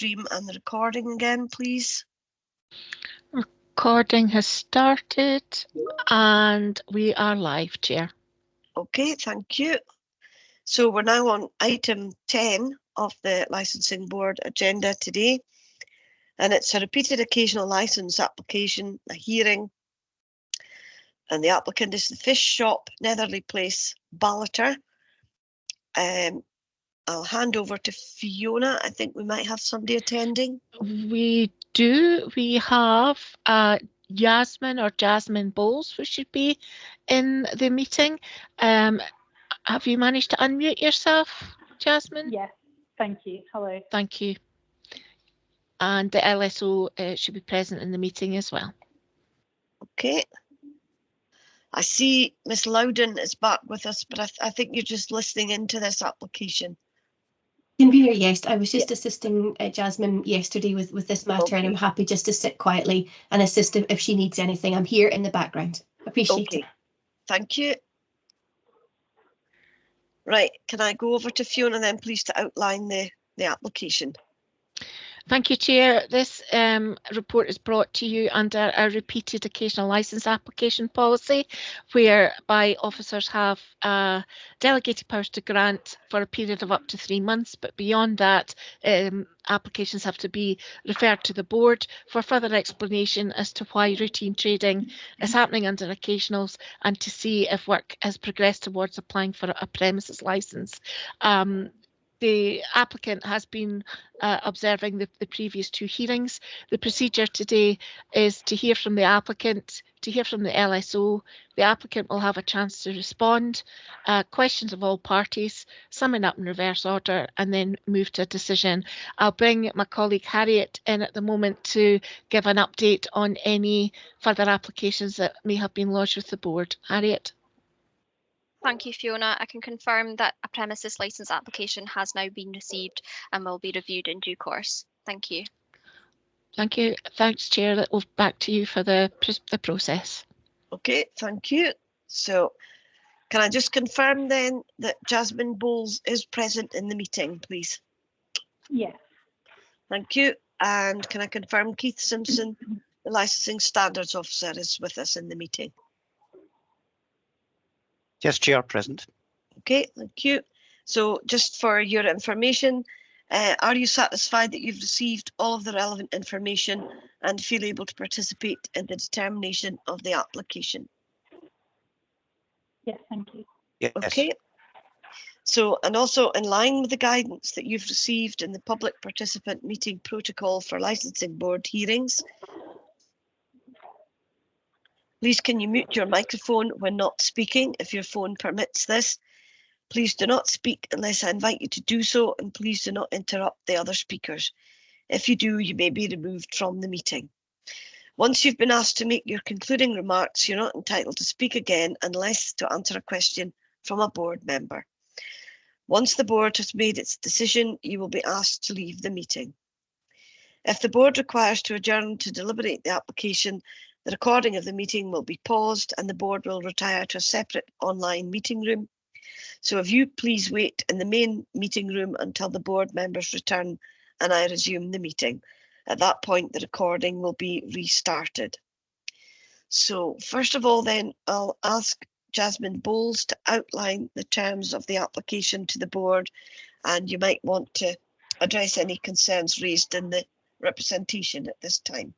stream and the recording again, please. Recording has started and we are live, Chair. Okay, thank you. So we're now on item 10 of the Licensing Board agenda today, and it's a repeated occasional licence application, a hearing, and the applicant is the Fish Shop, Netherley Place, Ballater. I'll hand over to Fiona. I think we might have somebody attending. We do. We have Jasmine Bowles, who should be in the meeting. Have you managed to unmute yourself, Jasmine? Yes, thank you. Hello. Thank you. And the LSO should be present in the meeting as well. Okay. I see Miss Loudon is back with us, but I think you're just listening into this application. Convener, yes, I was just assisting Jasmine yesterday with this matter, Okay. and I'm happy just to sit quietly and assist if she needs anything. I'm here in the background. Appreciate it. Thank you. Right, can I go over to Fiona then, please, to outline the application? Thank you, Chair. This report is brought to you under a repeated occasional licence application policy, whereby officers have delegated powers to grant for a period of up to 3 months, but beyond that, applications have to be referred to the board for further explanation as to why routine trading is happening under occasionals and to see if work has progressed towards applying for a premises licence. The applicant has been observing the previous 2 hearings. The procedure today is to hear from the applicant, to hear from the LSO. The applicant will have a chance to respond, questions of all parties, summing up in reverse order, and then move to a decision. I'll bring my colleague Harriet in at the moment to give an update on any further applications that may have been lodged with the board. Harriet. Thank you, Fiona. I can confirm that a premises licence application has now been received and will be reviewed in due course. Thank you. Thank you. Thanks, Chair. We'll back to you for the process. Okay, thank you. So can I just confirm then that Jasmine Bowles is present in the meeting, please? Yes. Thank you. And can I confirm Keith Simpson, the Licensing Standards Officer, is with us in the meeting? Yes, Chair, present. Okay, thank you. So just for your information, are you satisfied that you've received all of the relevant information and feel able to participate in the determination of the application? Yes, thank you. Yes. Okay. So, and also in line with the guidance that you've received in the public participant meeting protocol for licensing board hearings, please can you mute your microphone when not speaking if your phone permits this. Please do not speak unless I invite you to do so, and please do not interrupt the other speakers. If you do, you may be removed from the meeting. Once you've been asked to make your concluding remarks, you're not entitled to speak again unless to answer a question from a board member. Once the board has made its decision, you will be asked to leave the meeting. If the board requires to adjourn to deliberate the application, the recording of the meeting will be paused and the board will retire to a separate online meeting room. So if you please wait in the main meeting room until the board members return and I resume the meeting. At that point, the recording will be restarted. So first of all, then I'll ask Jasmine Bowles to outline the terms of the application to the board, and you might want to address any concerns raised in the representation at this time.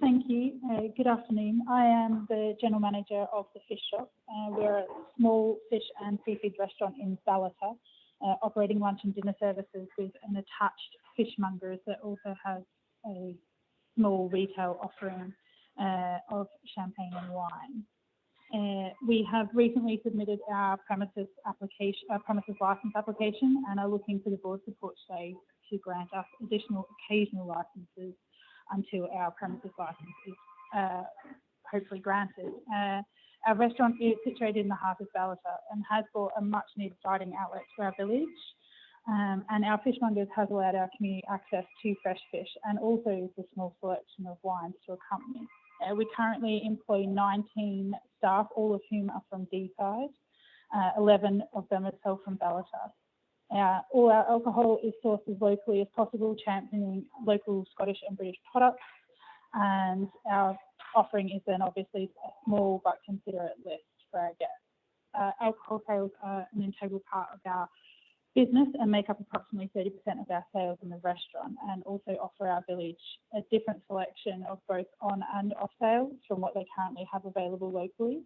Thank you. Good afternoon. I am the General Manager of the Fish Shop. We're a small fish and seafood restaurant in Ballater, operating lunch and dinner services with an attached fishmongers that also has a small retail offering of champagne and wine. We have recently submitted our premises license application and are looking for the board support today to grant us additional occasional licenses until our premises license is hopefully granted. Our restaurant is situated in the heart of Ballater and has brought a much needed dining outlet to our village. And our fishmongers has allowed our community access to fresh fish and also the small selection of wines to accompany. We currently employ 19 staff, all of whom are from Deeside. 11 of them are from Ballater. All our alcohol is sourced as locally as possible, championing local Scottish and British products. And our offering is then obviously a small but considerate list for our guests. Alcohol sales are an integral part of our business and make up approximately 30% of our sales in the restaurant, and also offer our village a different selection of both on and off sales from what they currently have available locally.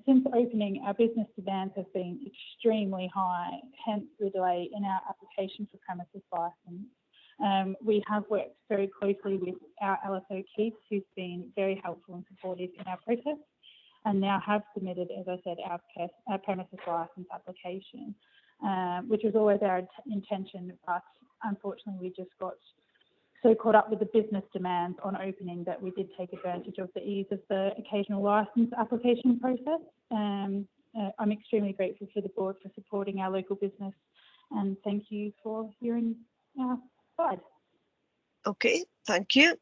Since opening, our business demands have been extremely high, hence the delay in our application for premises licence. We have worked very closely with our LSO Keith, who's been very helpful and supportive in our process, and now have submitted, as I said, our premises licence application, which was always our intention, but unfortunately we just got so caught up with the business demands on opening that we did take advantage of the ease of the occasional licence application process. I'm extremely grateful to the board for supporting our local business, and thank you for hearing our side. Okay, thank you.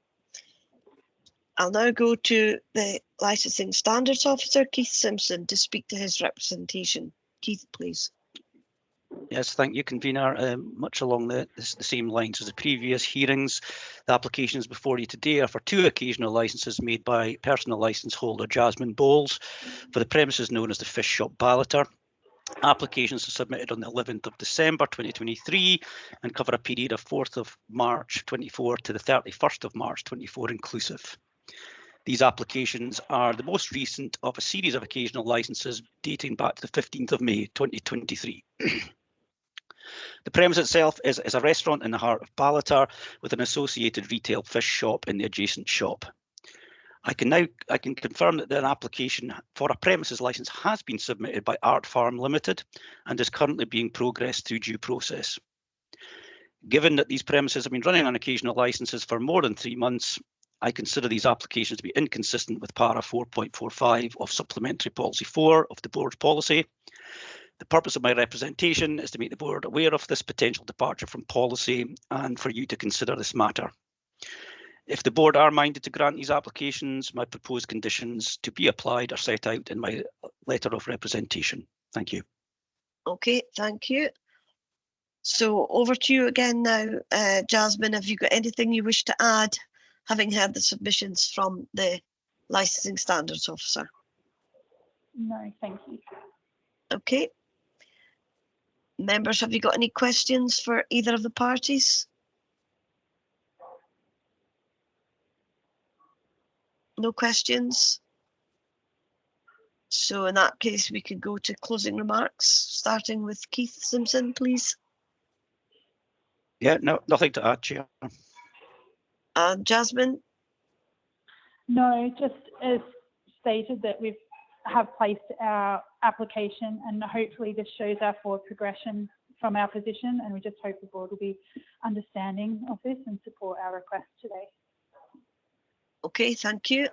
I'll now go to the Licensing Standards Officer, Keith Simpson, to speak to his representation. Keith, please. Yes, thank you, Convener. Much along the same lines as the previous hearings, the applications before you today are for 2 occasional licences made by personal licence holder Jasmine Bowles for the premises known as the Fish Shop Ballater. Applications are submitted on the 11th of December 2023 and cover a period of 4th of March 24 to the 31st of March 24 inclusive. These applications are the most recent of a series of occasional licences dating back to the 15th of May 2023. The premise itself is a restaurant in the heart of Ballater with an associated retail fish shop in the adjacent shop. I can confirm that an application for a premises licence has been submitted by Art Farm Limited and is currently being progressed through due process. Given that these premises have been running on occasional licences for more than 3 months, I consider these applications to be inconsistent with para 4.45 of Supplementary Policy 4 of the board's policy. The purpose of my representation is to make the board aware of this potential departure from policy and for you to consider this matter. If the board are minded to grant these applications, my proposed conditions to be applied are set out in my letter of representation. Thank you. Okay, thank you. So over to you again now, Jasmine. Have you got anything you wish to add, having heard the submissions from the Licensing Standards Officer? No, thank you. Okay. Members, have you got any questions for either of the parties? No questions? So in that case, we could go to closing remarks, starting with Keith Simpson, please. Yeah, no, nothing to add, Chair. And Jasmine? No, just as stated that we have placed our application, and hopefully this shows our forward progression from our position, and we just hope the board will be understanding of this and support our request today. Okay, thank you.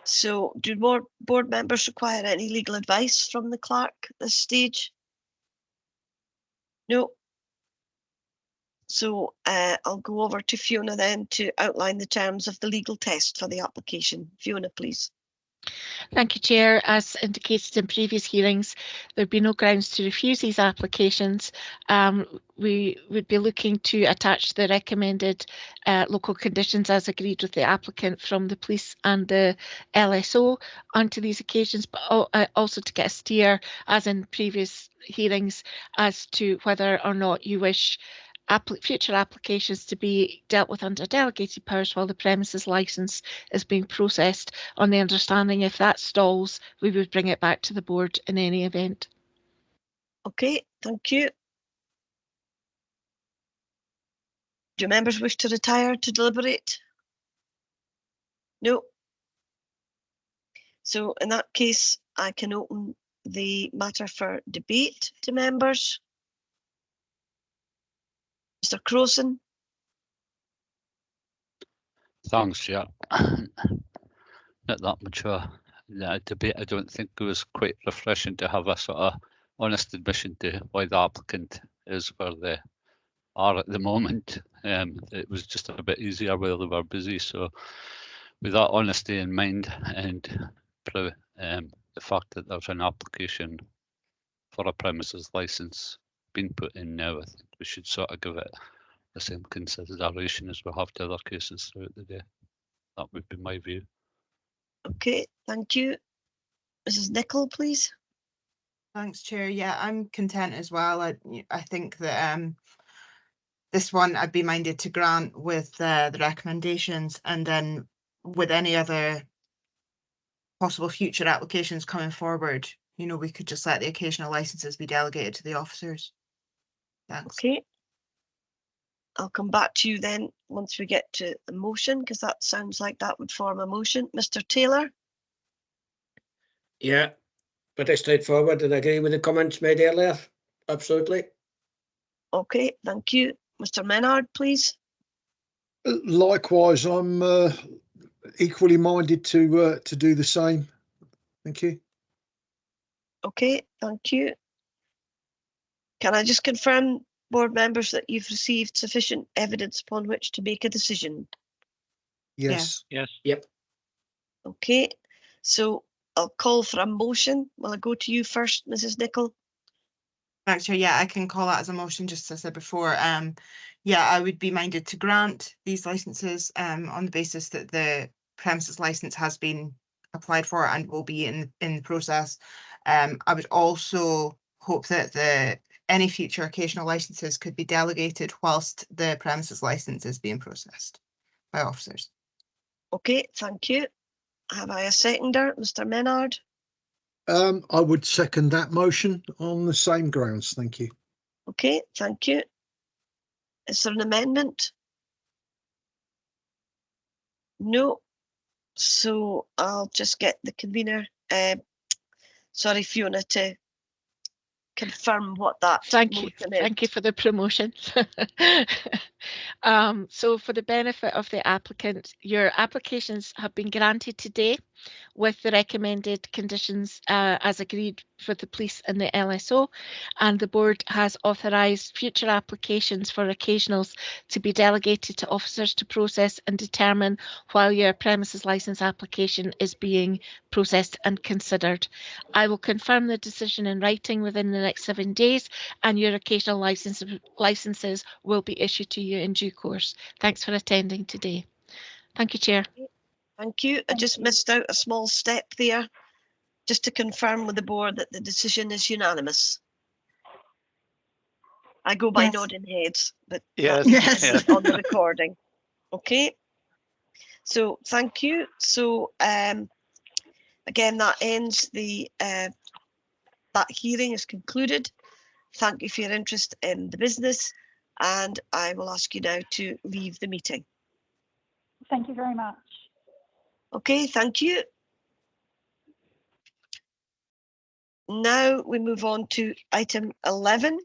So do more board members require any legal advice from the clerk at this stage? No. So I'll go over to Fiona then to outline the terms of the legal test for the application. Fiona, please. Thank you, Chair. As indicated in previous hearings, there would be no grounds to refuse these applications. We would be looking to attach the recommended local conditions as agreed with the applicant from the police and the LSO onto these occasions, but also to get a steer, as in previous hearings, as to whether or not you wish future applications to be dealt with under delegated powers while the premises licence is being processed, on the understanding if that stalls, we would bring it back to the board in any event. Okay, thank you. Do members wish to retire to deliberate? No. So in that case, I can open the matter for debate to members. Mr. Crowson. Thanks, Chair. Not that much of a debate. I don't think it was quite refreshing to have a sort of honest admission to why the applicant is where they are at the moment. It was just a bit easier while they were busy. So with that honesty in mind, and the fact that there's an application for a premises licence been put in now, I think we should sort of give it the same consideration as we have to other cases throughout the day. That would be my view. Okay, thank you. Mrs. Nicholl, please. Thanks, Chair. Yeah, I'm content as well. I think that this one I'd be minded to grant with the recommendations, and then with any other possible future applications coming forward, you know, we could just let the occasional licenses be delegated to the officers. Thanks. Okay. I'll come back to you then once we get to the motion, because that sounds like that would form a motion. Mr. Taylor? Yeah, pretty straightforward, and I agree with the comments made earlier. Absolutely. Okay, thank you. Mr. Menard, please. Likewise, I'm equally minded to do the same. Thank you. Okay, thank you. Can I just confirm, board members, that you've received sufficient evidence upon which to make a decision? Yes. Yes. Yep. Okay, so I'll call for a motion. Will I go to you first, Mrs. Nicholl? Thanks, Chair. Yeah, I can call that as a motion, just as I said before. Yeah, I would be minded to grant these licenses on the basis that the premises license has been applied for and will be in the process. I would also hope that any future occasional licenses could be delegated whilst the premises license is being processed by officers. Okay, thank you. Have I a seconder, Mr. Menard? I would second that motion on the same grounds. Thank you. Okay, thank you. Is there an amendment? No. So I'll just get the convener, sorry, Fiona, to confirm what that Thank you. motion is. Thank you for the promotion. So for the benefit of the applicant, your applications have been granted today with the recommended conditions as agreed for the police and the LSO, and the board has authorised future applications for occasionals to be delegated to officers to process and determine while your premises licence application is being processed and considered. I will confirm the decision in writing within the next 7 days, and your occasional licences will be issued to you in due course. Thanks for attending today. Thank you, Chair. Thank you. I just missed out a small step there, just to confirm with the board that the decision is unanimous. I go by Yes. nodding heads, but Yes. that's Yes. on the recording. Okay. So thank you. So again, that ends the that hearing is concluded. Thank you for your interest in the business, and I will ask you now to leave the meeting. Thank you very much. Okay, thank you. Now we move on to item 11,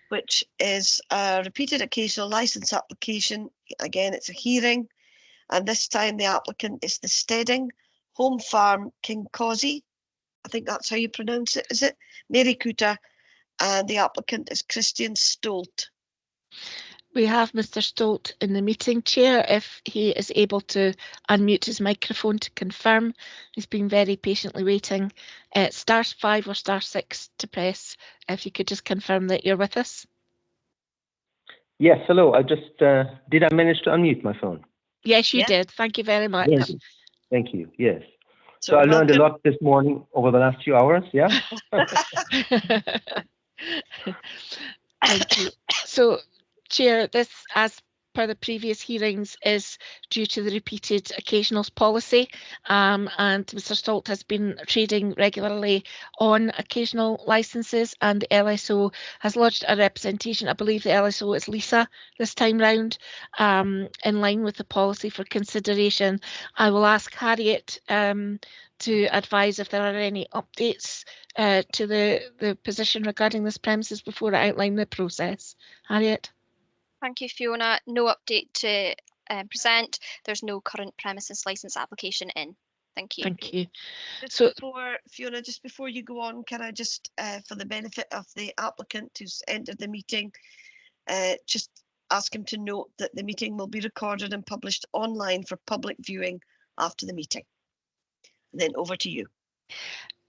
which is a repeated occasional licence application. Again, it's a hearing, and this time the applicant is the Stedding Home Farm Kincawsey. I think that's how you pronounce it, is it? Mary Cooter, and the applicant is Christian Stolt. We have Mr. Stolt in the meeting, Chair, if he is able to unmute his microphone to confirm. He's been very patiently waiting. *5 or *6 to press, if you could just confirm that you're with us. Yes, hello. I just, did I manage to unmute my phone? Yes, you Yeah. did. Thank you very much. Very good. Thank you, yes. So I learned a welcome. lot this morning over the last few hours, yeah? Thank you. So, Chair, this, as per the previous hearings, is due to the repeated occasionals policy, and Mr. Stolt has been trading regularly on occasional licences, and the LSO has lodged a representation. I believe the LSO is Lisa this time round, in line with the policy for consideration. I will ask Harriet to advise if there are any updates to the position regarding this premises before I outline the process. Harriet? Thank you, Fiona. No update to present. There's no current premises licence application in. Thank you. Thank you. Just So, before, Fiona, just before you go on, can I just, for the benefit of the applicant who's entered the meeting, just ask him to note that the meeting will be recorded and published online for public viewing after the meeting. And then over to you.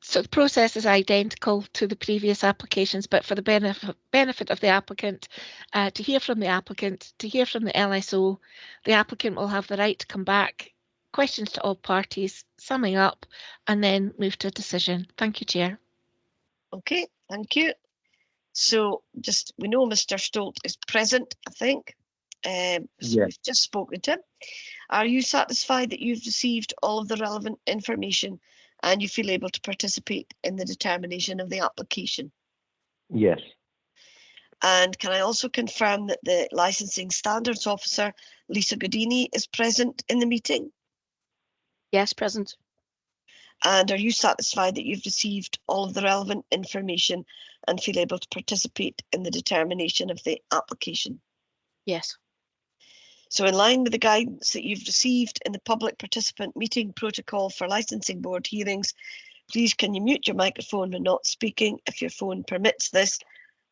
So the process is identical to the previous applications, but for the benefit of the applicant, to hear from the applicant, to hear from the LSO, the applicant will have the right to come back, questions to all parties, summing up, and then move to a decision. Thank you, Chair. Okay, thank you. So just, we know Mr. Stolt is present, I think. So Yes. we've just spoken to him. Are you satisfied that you've received all of the relevant information and you feel able to participate in the determination of the application? Yes. And can I also confirm that the Licensing Standards Officer, Lisa Godini, is present in the meeting? Yes, present. And are you satisfied that you've received all of the relevant information and feel able to participate in the determination of the application? Yes. So in line with the guidance that you've received in the public participant meeting protocol for licensing board hearings, please can you mute your microphone when not speaking if your phone permits this,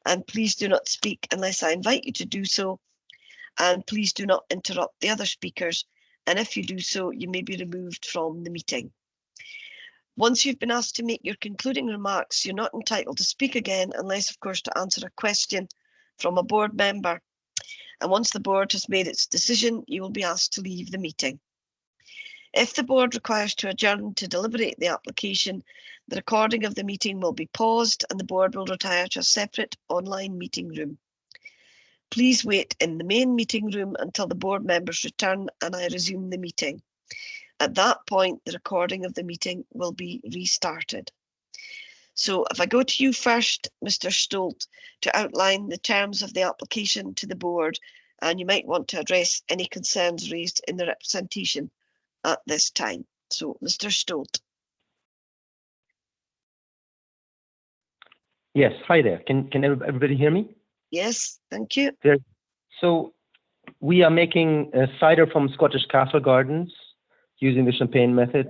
and please do not speak unless I invite you to do so, and please do not interrupt the other speakers, and if you do so, you may be removed from the meeting. Once you've been asked to make your concluding remarks, you're not entitled to speak again unless, of course, to answer a question from a board member. And once the board has made its decision, you will be asked to leave the meeting. If the board requires to adjourn to deliberate the application, the recording of the meeting will be paused and the board will retire to a separate online meeting room. Please wait in the main meeting room until the board members return and I resume the meeting. At that point, the recording of the meeting will be restarted. So if I go to you first, Mr. Stolt, to outline the terms of the application to the board, and you might want to address any concerns raised in the representation at this time. So, Mr. Stolt. Yes. Hi there. Can everybody hear me? Yes, thank you. There. So we are making cider from Scottish Castle Gardens using the Champagne method,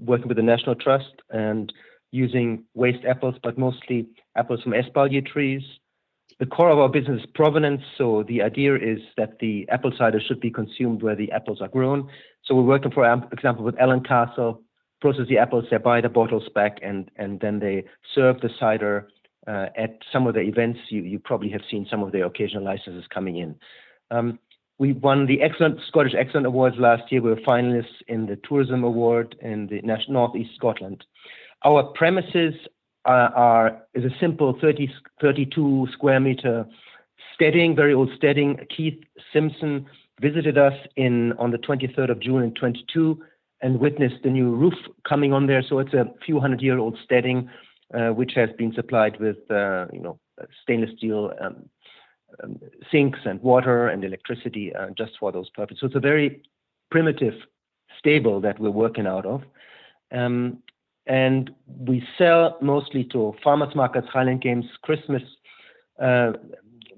working with the National Trust and using waste apples, but mostly apples from espalier trees. The core of our business is provenance, so the idea is that the apple cider should be consumed where the apples are grown. So we're working, for example, with Ellen Castle, process the apples, they buy the bottles back, and then they serve the cider at some of the events. You probably have seen some of the occasional licenses coming in. We won the Scottish Excellent Awards last year. We were finalists in the Tourism Award in the North East Scotland. Our premises is a simple 32 square meter steading, very old steading. Keith Simpson visited us on the 23rd of June in 22 and witnessed the new roof coming on there. So it's a few 100-year-old steading, which has been supplied with stainless steel sinks and water and electricity just for those purposes. So it's a very primitive stable that we're working out of. And we sell mostly to farmers markets, Highland Games, Christmas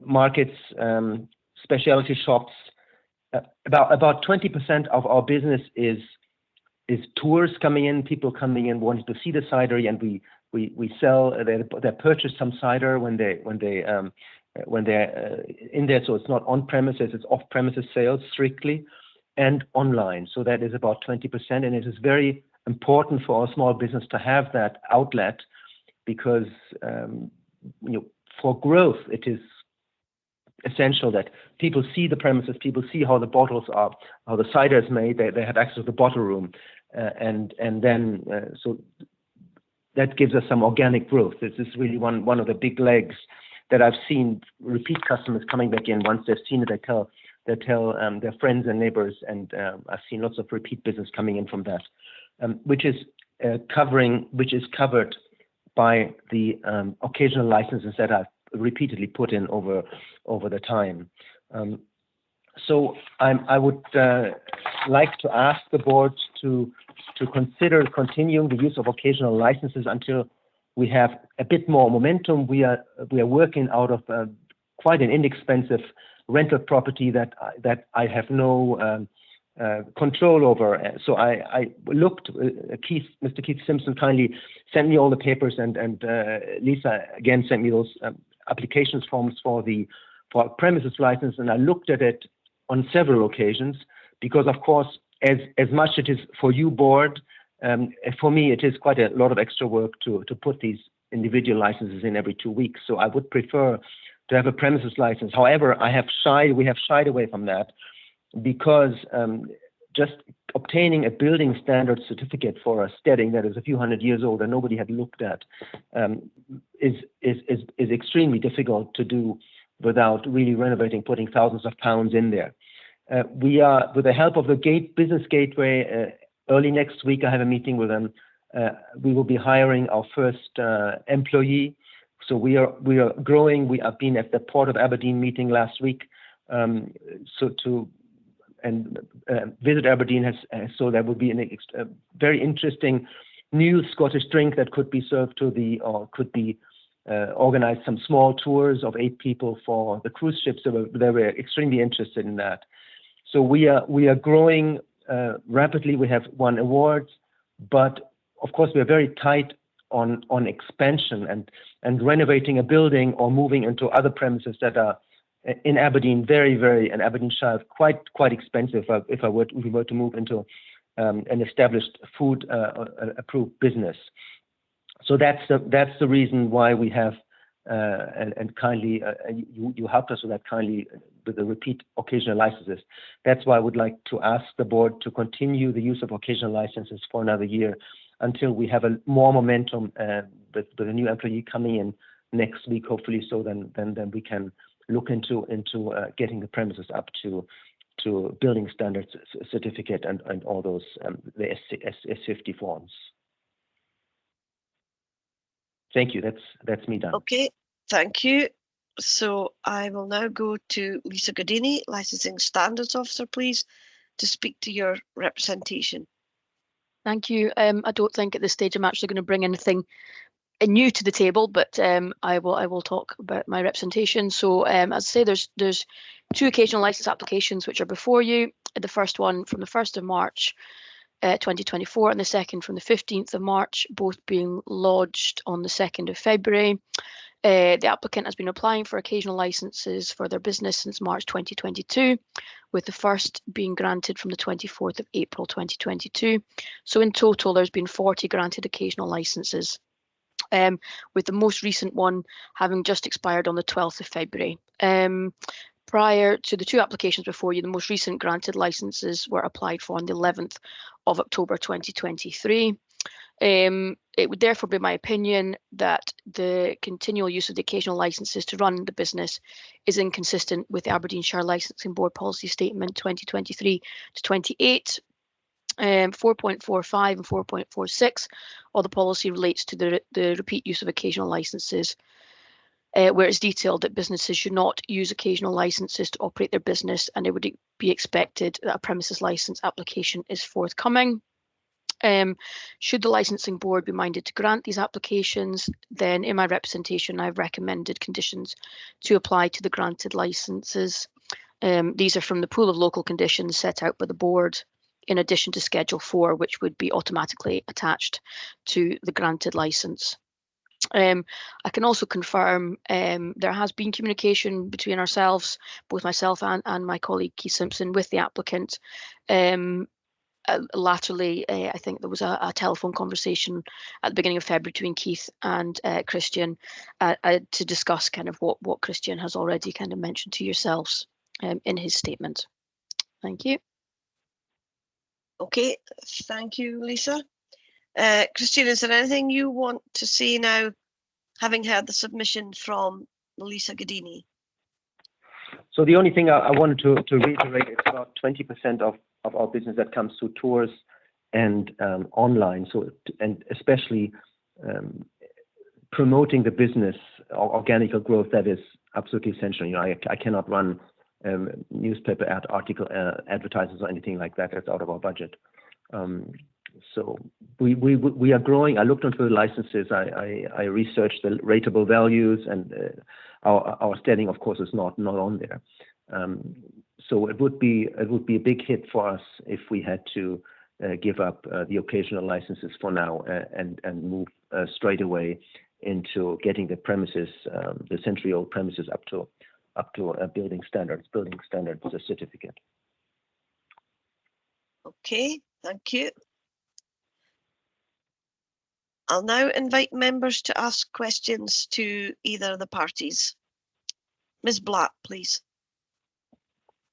markets, specialty shops. About 20% of our business is tours coming in, people coming in wanting to see the cider, and we sell. They purchase some cider when they're in there. So it's not on premises; it's off premises sales strictly, and online. So that is about 20%, and it is very important for our small business to have that outlet, because for growth it is essential that people see the premises, people see how the bottles are, how the cider is made. They have access to the bottle room, and then so that gives us some organic growth. This is really one of the big legs that I've seen. Repeat customers coming back in once they've seen it. They tell their friends and neighbors, and I've seen lots of repeat business coming in from that. Which is covered by the occasional licenses that I've repeatedly put in over the time. So I would like to ask the board to consider continuing the use of occasional licenses until we have a bit more momentum. We are working out of quite an inexpensive rental property that I have no control over. So I looked. Mr. Keith Simpson kindly sent me all the papers, and Lisa again sent me those applications forms for premises license, and I looked at it on several occasions, because of course, as much it is for you board For me, it is quite a lot of extra work to put these individual licenses in every 2 weeks. So I would prefer to have a premises license. However, we have shied away from that because just obtaining a building standard certificate for a steading that is a few hundred years old and nobody had looked at is extremely difficult to do without really renovating, putting thousands of pounds in there. We are, with the help of the Business Gateway, early next week, I have a meeting with them. We will be hiring our first employee. So we are growing. We have been at the Port of Aberdeen meeting last week. Visit Aberdeen so there will be a very interesting new Scottish drink that could be served or could be organized some small tours of 8 people for the cruise ships. They were extremely interested in that. So we are growing rapidly. We have won awards, but of course we are very tight on expansion and renovating a building or moving into other premises that are in Aberdeen, and Aberdeenshire, quite expensive if we were to move into an established food approved business. So that's the reason why we have and kindly you helped us with that kindly with the repeat occasional licenses. That's why I would like to ask the board to continue the use of occasional licenses for another year until we have more momentum with a new employee coming in next week, hopefully. So then we can look into getting the premises up to building standards certificate and all those the S50 forms. Thank you. That's me done. Okay, thank you. So I will now go to Lisa Godini, Licensing Standards Officer, please, to speak to your representation. Thank you. I don't think at this stage I'm actually going to bring anything new to the table, but I will talk about my representation. So as I say, there's 2 occasional license applications which are before you. The first one from the 1st of March 2024 and the second from the 15th of March, both being lodged on the 2nd of February. The applicant has been applying for occasional licenses for their business since March 2022, with the first being granted from the 24th of April 2022. So in total, there's been 40 granted occasional licenses, with the most recent one having just expired on the 12th of February. Prior to the 2 applications before you, the most recent granted licenses were applied for on the 11th of October 2023. It would therefore be my opinion that the continual use of the occasional licenses to run the business is inconsistent with the Aberdeenshire Licensing Board Policy Statement 2023 to 28. 4.45 and 4.46, all the policy relates to the repeat use of occasional licenses, where it's detailed that businesses should not use occasional licenses to operate their business, and it would be expected that a premises license application is forthcoming. Should the licensing board be minded to grant these applications, then in my representation I've recommended conditions to apply to the granted licenses. These are from the pool of local conditions set out by the board, in addition to Schedule 4, which would be automatically attached to the granted license. I can also confirm there has been communication between ourselves, both myself and my colleague Keith Simpson, with the applicant. Latterly, I think there was a telephone conversation at the beginning of February between Keith and Christian to discuss kind of what Christian has already kind of mentioned to yourselves in his statement. Thank you. Okay, thank you, Lisa. Christian, is there anything you want to say now, having heard the submission from Lisa Godini? So the only thing I wanted to reiterate, it's about 20% of our business that comes through tours and online. So, and especially promoting the business, organic growth, that is absolutely essential. You know, I cannot run newspaper article advertisements or anything like that. That's out of our budget. So we are growing. I looked into the licenses. I researched the rateable values, and our standing, of course, is not on there. So it would be a big hit for us if we had to give up the occasional licenses for now and move straight away into getting the premises, the century-old premises, up to a building standards certificate. Okay, thank you. I'll now invite members to ask questions to either of the parties. Ms. Black, please.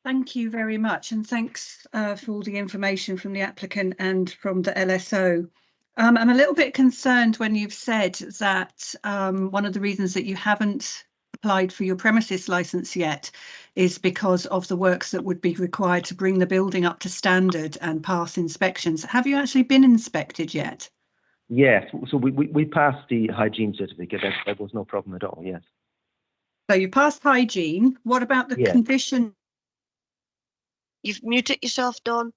Thank you very much, and thanks for all the information from the applicant and from the LSO. I'm a little bit concerned when you've said that one of the reasons that you haven't applied for your premises licence yet is because of the works that would be required to bring the building up to standard and pass inspections. Have you actually been inspected yet? Yes, so we passed the hygiene certificate. That was no problem at all, yes. So you passed hygiene. What about the condition? You've muted yourself, Dawn.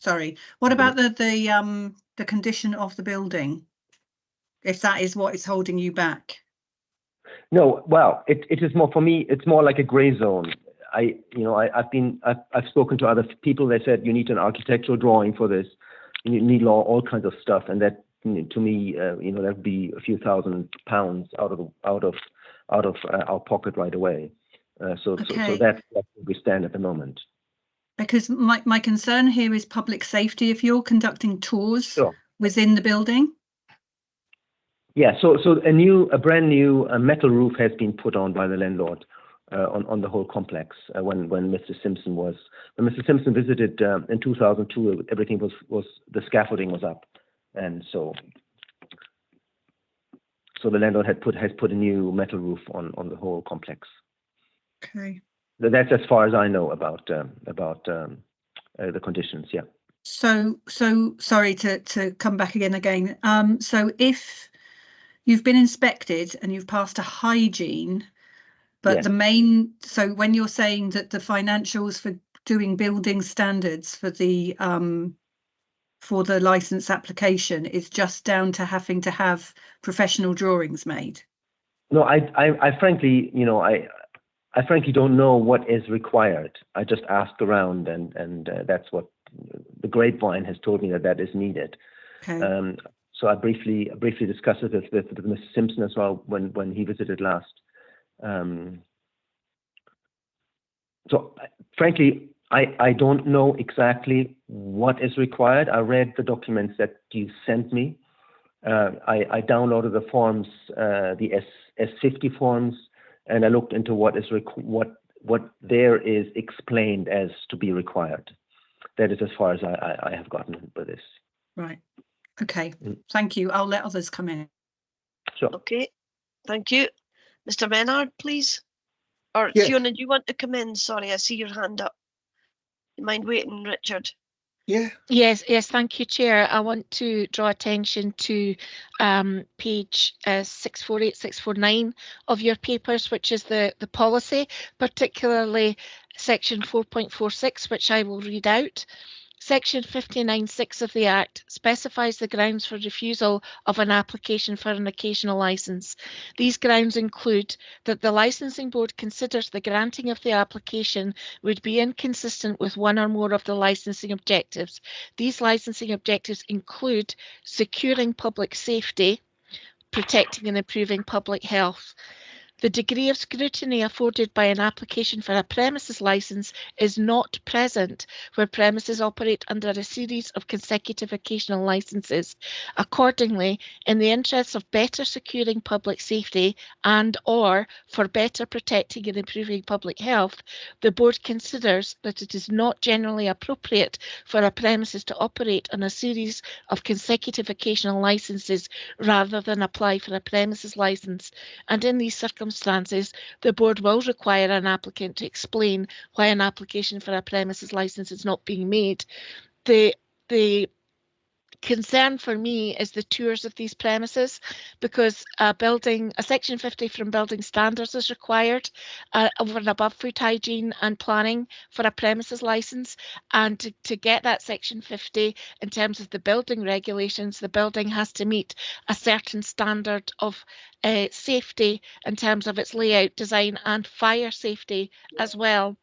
Sorry. What about the condition of the building? If that is what is holding you back? No, well, it is more for me. It's more like a grey zone. I've spoken to other people. They said you need an architectural drawing for this. You need all kinds of stuff, and that to me, that would be a few £1,000s out of our pocket right away. So that's where we stand at the moment. Because my concern here is public safety. If you're conducting tours within the building. Yeah, so a brand new metal roof has been put on by the landlord on the whole complex. When Mr. Simpson visited in 2002, everything was the scaffolding was up, and so the landlord has put a new metal roof on the whole complex. Okay. That's as far as I know about the conditions. Yeah. So sorry to come back again. So if you've been inspected and you've passed a hygiene, but so when you're saying that the financials for doing building standards for the license application is just down to having to have professional drawings made? No, I frankly, I frankly don't know what is required. I just asked around, and that's what the grapevine has told me that is needed. Okay. So I briefly discussed it with Mr. Simpson as well when he visited last. So frankly, I don't know exactly what is required. I read the documents that you sent me. I downloaded the forms, the S50 forms, and I looked into what there is explained as to be required. That is as far as I have gotten with this. Right. Okay. Thank you. I'll let others come in. Sure. Okay. Thank you. Mr. Menard, please. Or Yes. Fiona, do you want to come in? Sorry, I see your hand up. You mind waiting, Richard? Yeah. Yes, thank you, Chair. I want to draw attention to page 648, 649 of your papers, which is the policy, particularly section 4.46, which I will read out. Section 59(6) of the Act specifies the grounds for refusal of an application for an occasional licence. These grounds include that the Licensing Board considers the granting of the application would be inconsistent with one or more of the licensing objectives. These licensing objectives include securing public safety, protecting and improving public health. The degree of scrutiny afforded by an application for a premises licence is not present where premises operate under a series of consecutive occasional licences. Accordingly, in the interests of better securing public safety and/or for better protecting and improving public health, the Board considers that it is not generally appropriate for a premises to operate on a series of consecutive occasional licences rather than apply for a premises licence, and in these circumstances, the Board will require an applicant to explain why an application for a premises licence is not being made. The concern for me is the tours of these premises, because a section 50 from building standards is required over and above food hygiene and planning for a premises licence, and to get that section 50 in terms of the building regulations, the building has to meet a certain standard of safety in terms of its layout, design and fire safety as well.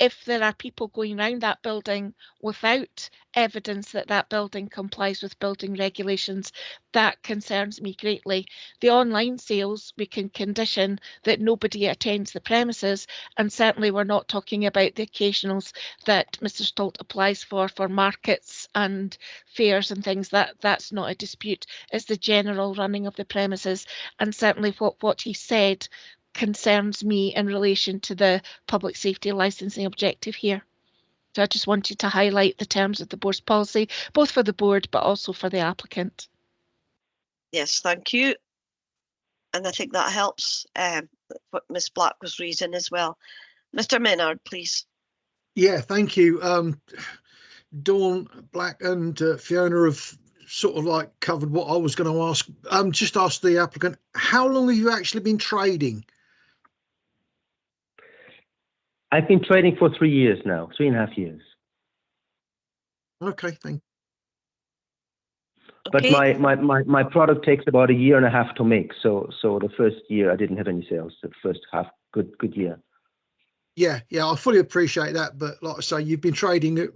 if there are people going around that building without evidence that that building complies with building regulations, that concerns me greatly. The online sales, we can condition that nobody attends the premises, and certainly we're not talking about the occasionals that Mr. Stolt applies for markets and fairs and things. That's not a dispute. It's the general running of the premises, and certainly what he said concerns me in relation to the public safety licensing objective here. So I just wanted to highlight the terms of the board's policy, both for the board but also for the applicant. Yes, thank you. And I think that helps what Ms. Black was raising as well. Mr. Menard, please. Yeah, thank you. Dawn, Black and Fiona have sort of like covered what I was going to ask. Just ask the applicant, how long have you actually been trading? I've been trading for 3 years now, 3.5 years. Okay, thank you. But my product takes about 1.5 years to make. So the first year I didn't have any sales. The first half, good year. Yeah, I fully appreciate that. But like I say, you've been trading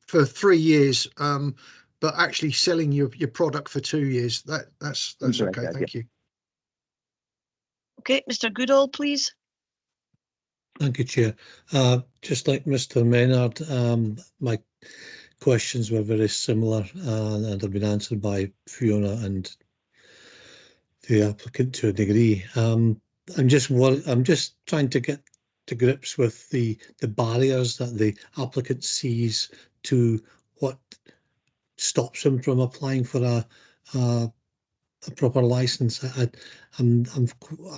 for 3 years, but actually selling your product for 2 years. That's okay. Thank you. Okay, Mr. Goodall, please. Thank you, Chair. Just like Mr. Menard, my questions were very similar and have been answered by Fiona and the applicant to a degree. I'm just trying to get to grips with the barriers that the applicant sees to what stops him from applying for a proper license. I'm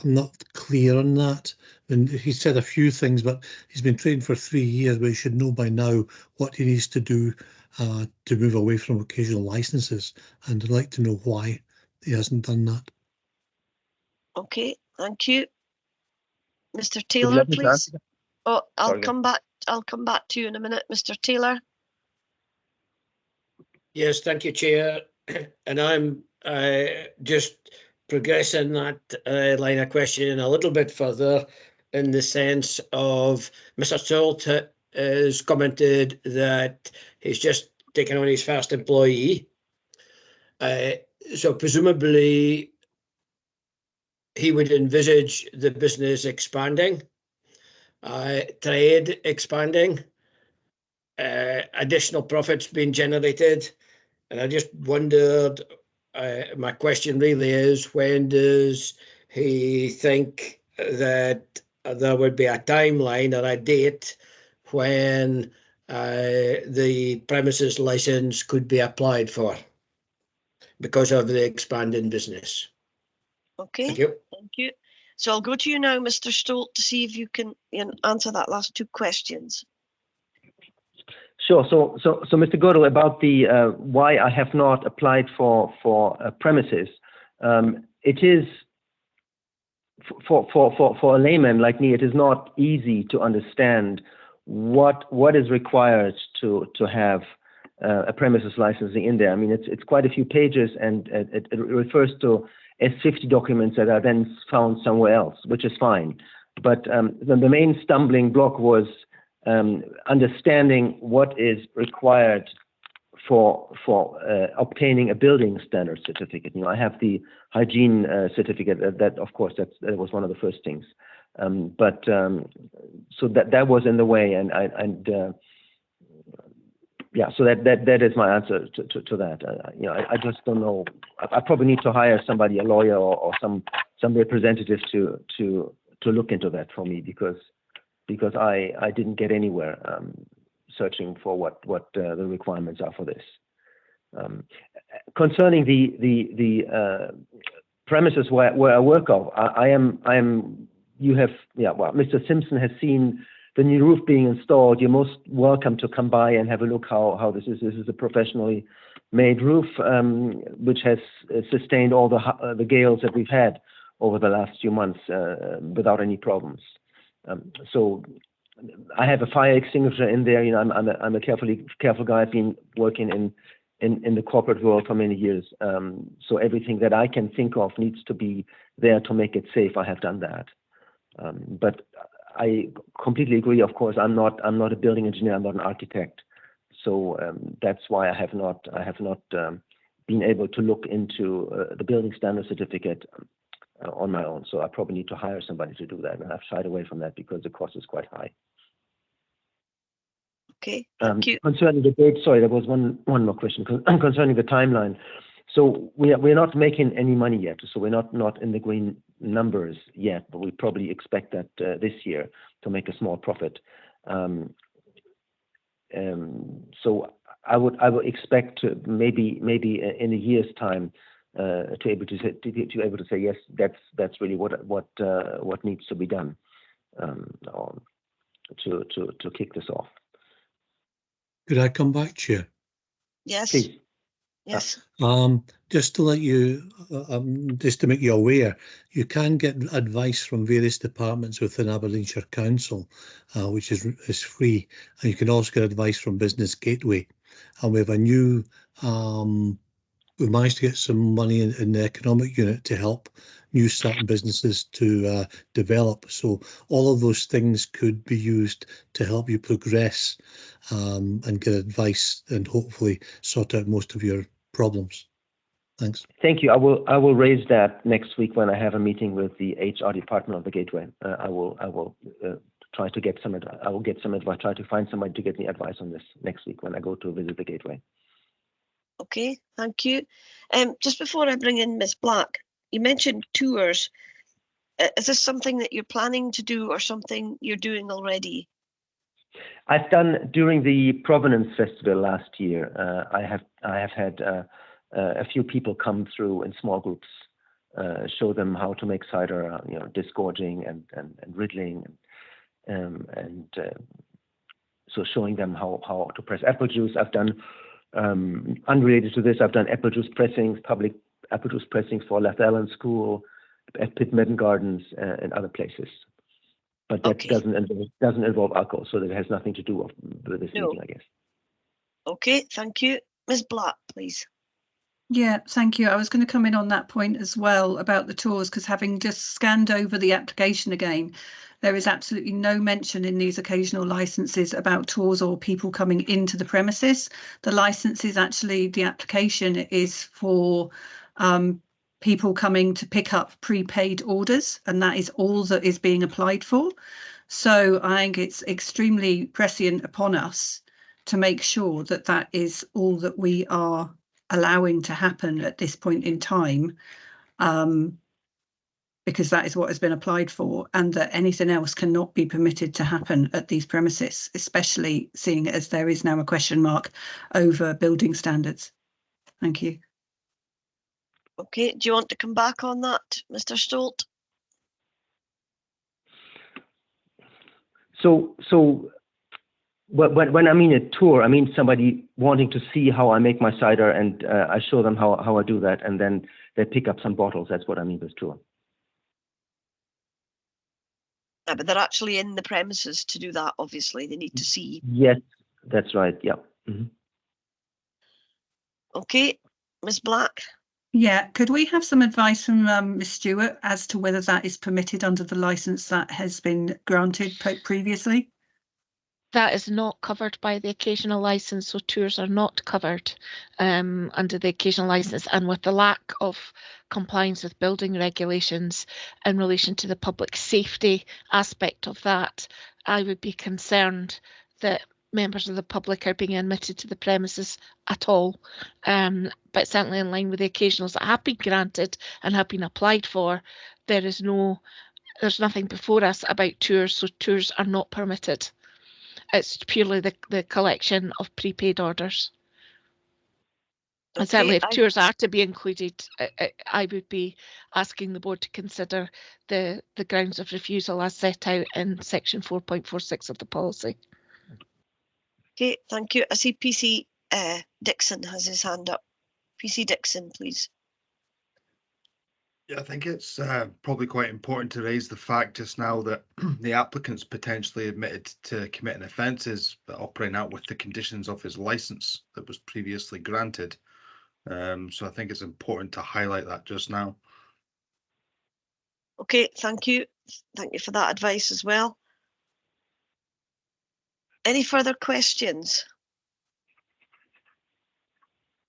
not clear on that. And he said a few things, but he's been trading for 3 years, but he should know by now what he needs to do to move away from occasional licenses. And I'd like to know why he hasn't done that. Okay, thank you. Mr. Taylor, please. Oh, I'll come back to you in a minute, Mr. Taylor. Yes, thank you, Chair. And I'm just progressing that line of questioning a little bit further, in the sense of Mr. Stolt has commented that he's just taken on his first employee. So presumably he would envisage the business expanding, trade expanding, additional profits being generated. And I just wondered, my question really is, when does he think that there would be a timeline or a date when the premises license could be applied for because of the expanding business? Okay, thank you. Thank you. So I'll go to you now, Mr. Stolt, to see if you can answer that last two questions. Sure. So Mr. Goodall, about the why I have not applied for premises, it is for a layman like me, it is not easy to understand what is required to have a premises licensing in there. I mean, it's quite a few pages, and it refers to S50 documents that are then found somewhere else, which is fine. But the main stumbling block was understanding what is required for obtaining a building standard certificate. You know, I have the hygiene certificate. That of course that was one of the first things. So that was in the way, yeah. So that is my answer to that. You know, I just don't know. I probably need to hire somebody, a lawyer or some representative to look into that for me, because I didn't get anywhere searching for what the requirements are for this. Concerning the premises where I work of, Mr. Simpson has seen the new roof being installed. You're most welcome to come by and have a look how this is. This is a professionally made roof, which has sustained all the gales that we've had over the last few months without any problems. So I have a fire extinguisher in there. You know, I'm a careful guy. I've been working in the corporate world for many years. So everything that I can think of needs to be there to make it safe. I have done that. But I completely agree. Of course, I'm not a building engineer. I'm not an architect, so that's why I have not been able to look into the building standard certificate on my own. So I probably need to hire somebody to do that, and I've shied away from that because the cost is quite high. Okay, thank you. Concerning the date, sorry, there was one more question concerning the timeline. So we're not making any money yet. So we're not in the green numbers yet, but we probably expect that this year to make a small profit. So I would expect to maybe in a year's time to be able to say yes, that's really what needs to be done to kick this off. Could I come back, Chair? Yes. Please. Yes. Just to let you, just to make you aware, you can get advice from various departments within Aberdeenshire Council, which is free, and you can also get advice from Business Gateway. And we have a new, we managed to get some money in the economic unit to help new starting businesses to develop. So all of those things could be used to help you progress and get advice and hopefully sort out most of your problems. Thanks. Thank you. I will raise that next week when I have a meeting with the HR department of the Gateway. I will try to get some. I will get some advice. Try to find somebody to get me advice on this next week when I go to visit the Gateway. Okay, thank you. Just before I bring in Ms. Black, you mentioned tours. Is this something that you're planning to do or something you're doing already? I've done during the Provenance Festival last year. I have had a few people come through in small groups, show them how to make cider, disgorging and riddling, and so showing them how to press apple juice. I've done unrelated to this. I've done apple juice pressings, public apple juice pressings for Lathallen School, at Pitt Meadow Gardens, and other places. But that doesn't involve alcohol, so that has nothing to do with this meeting, I guess. Okay, thank you. Ms. Black, please. Yeah, thank you. I was going to come in on that point as well about the tours, because having just scanned over the application again, there is absolutely no mention in these occasional licenses about tours or people coming into the premises. The license is actually, the application is for people coming to pick up prepaid orders, and that is all that is being applied for. So I think it's extremely prescient upon us to make sure that that is all that we are allowing to happen at this point in time, because that is what has been applied for, and that anything else cannot be permitted to happen at these premises, especially seeing as there is now a question mark over building standards. Thank you. Okay, do you want to come back on that, Mr. Stolt? So when I mean a tour, I mean somebody wanting to see how I make my cider, and I show them how I do that, and then they pick up some bottles. That's what I mean with tour. Yeah, but they're actually in the premises to do that, obviously. They need to see. Yes, that's right, yeah. Mm-hmm. Okay, Ms. Black? Yeah, could we have some advice from Ms. Stewart as to whether that is permitted under the licence that has been granted previously? That is not covered by the occasional licence, so tours are not covered under the occasional licence, and with the lack of compliance with building regulations in relation to the public safety aspect of that, I would be concerned that members of the public are being admitted to the premises at all, but certainly in line with the occasionals that have been granted and have been applied for, there's nothing before us about tours, so tours are not permitted. It's purely the collection of prepaid orders. Okay, and certainly if tours are to be included, I would be asking the board to consider the grounds of refusal as set out in section 4.46 of the policy. Okay, thank you. I see PC Dixon has his hand up. PC Dixon, please. Yeah, I think it's probably quite important to raise the fact just now that the applicant's potentially admitted to committing offences that operating out with the conditions of his licence that was previously granted. So I think it's important to highlight that just now. Okay, thank you. Thank you for that advice as well. Any further questions?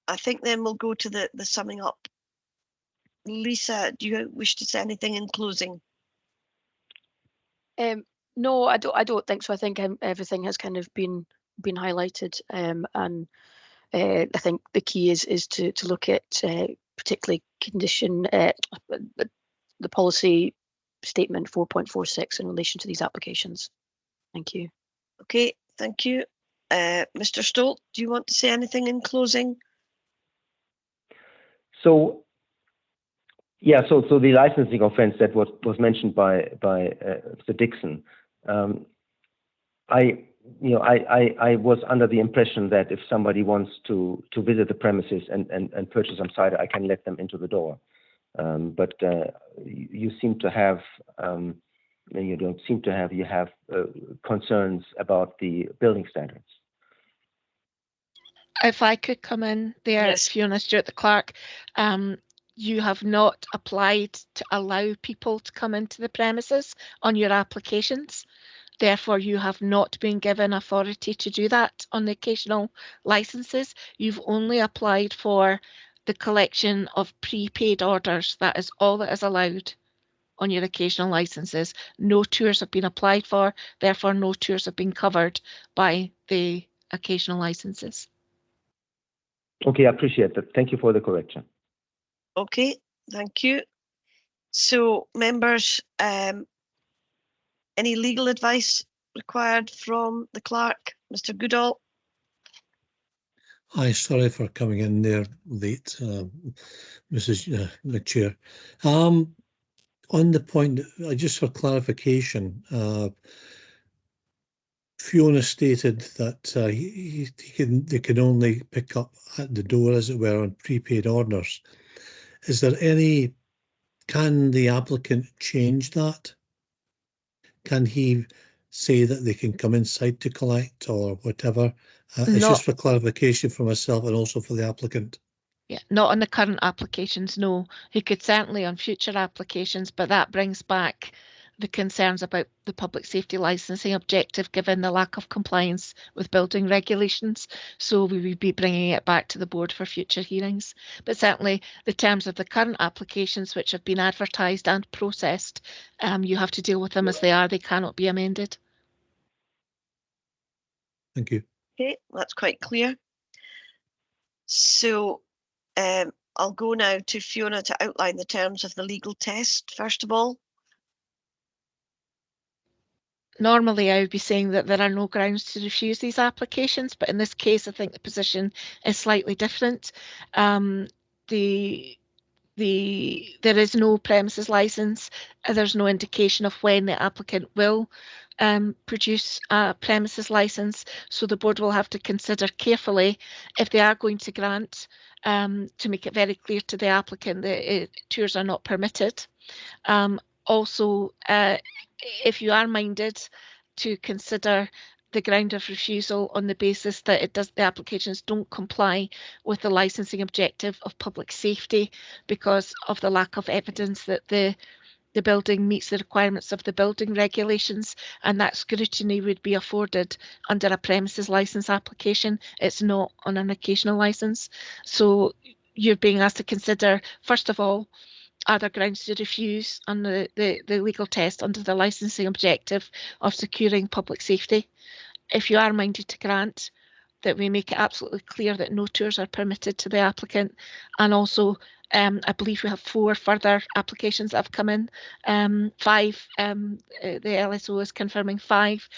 I think then we'll go to the summing up. Lisa, do you wish to say anything in closing? No, I don't think so. I think everything has kind of been highlighted, and I think the key is to look at particularly condition the policy statement 4.46 in relation to these applications. Thank you. Okay, thank you. Mr. Stolt, do you want to say anything in closing? So, yeah, so the licensing offence that was mentioned by Mr. Dixon, I was under the impression that if somebody wants to visit the premises and purchase some cider, I can let them into the door. But you seem to have, you don't seem to have, you have concerns about the building standards. If I could come in there, Yes. Fiona Stewart, the clerk, you have not applied to allow people to come into the premises on your applications. Therefore, you have not been given authority to do that on the occasional licenses. You've only applied for the collection of prepaid orders. That is all that is allowed on your occasional licenses. No tours have been applied for, therefore no tours have been covered by the occasional licenses. Okay, I appreciate that. Thank you for the correction. Okay, thank you. So members, any legal advice required from the clerk? Mr. Goodall? Hi, sorry for coming in there late, Mrs. Chair. On the point, just for clarification, Fiona stated that they can only pick up at the door, as it were, on prepaid orders. Is there any, can the applicant change that? Can he say that they can come inside to collect or whatever? It's just for clarification for myself and also for the applicant. Yeah, not on the current applications, no. He could certainly on future applications, but that brings back the concerns about the public safety licensing objective given the lack of compliance with building regulations. So we would be bringing it back to the board for future hearings. But certainly the terms of the current applications which have been advertised and processed, you have to deal with them as they are. They cannot be amended. Thank you. Okay, that's quite clear. So I'll go now to Fiona to outline the terms of the legal test, first of all. Normally, I would be saying that there are no grounds to refuse these applications, but in this case, I think the position is slightly different. There is no premises license. There's no indication of when the applicant will produce a premises license. So the board will have to consider carefully if they are going to grant, to make it very clear to the applicant that tours are not permitted. Also, if you are minded to consider the ground of refusal on the basis that the applications don't comply with the licensing objective of public safety because of the lack of evidence that the building meets the requirements of the building regulations, and that scrutiny would be afforded under a premises license application. It's not on an occasional license. So you're being asked to consider, first of all, are there grounds to refuse on the legal test under the licensing objective of securing public safety? If you are minded to grant, that we make it absolutely clear that no tours are permitted to the applicant. And also, I believe we have 4 further applications that have come in, 5, the LSO is confirming 5,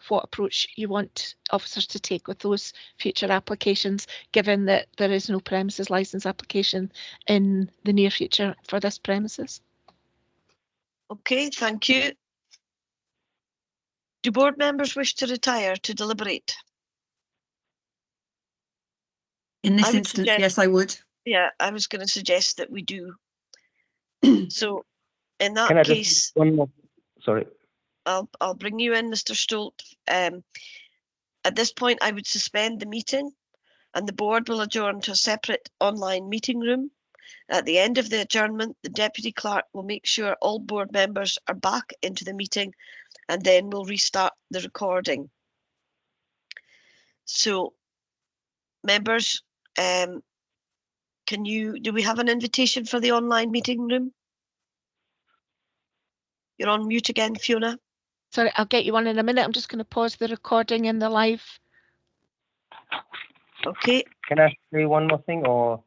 what approach you want officers to take with those future applications, given that there is no premises licence application in the near future for this premises. Okay, thank you. Do board members wish to retire to deliberate? In this instance, yes, I would. Yeah, I was going to suggest that we do. So in that Can I case, just one more? Sorry. I'll bring you in, Mr. Stolt. At this point, I would suspend the meeting and the board will adjourn to a separate online meeting room. At the end of the adjournment, the deputy clerk will make sure all board members are back into the meeting and then we'll restart the recording. So, members, do we have an invitation for the online meeting room? You're on mute again, Fiona. Sorry, I'll get you one in a minute. I'm just going to pause the recording in the live. Okay. Can I say one more thing, or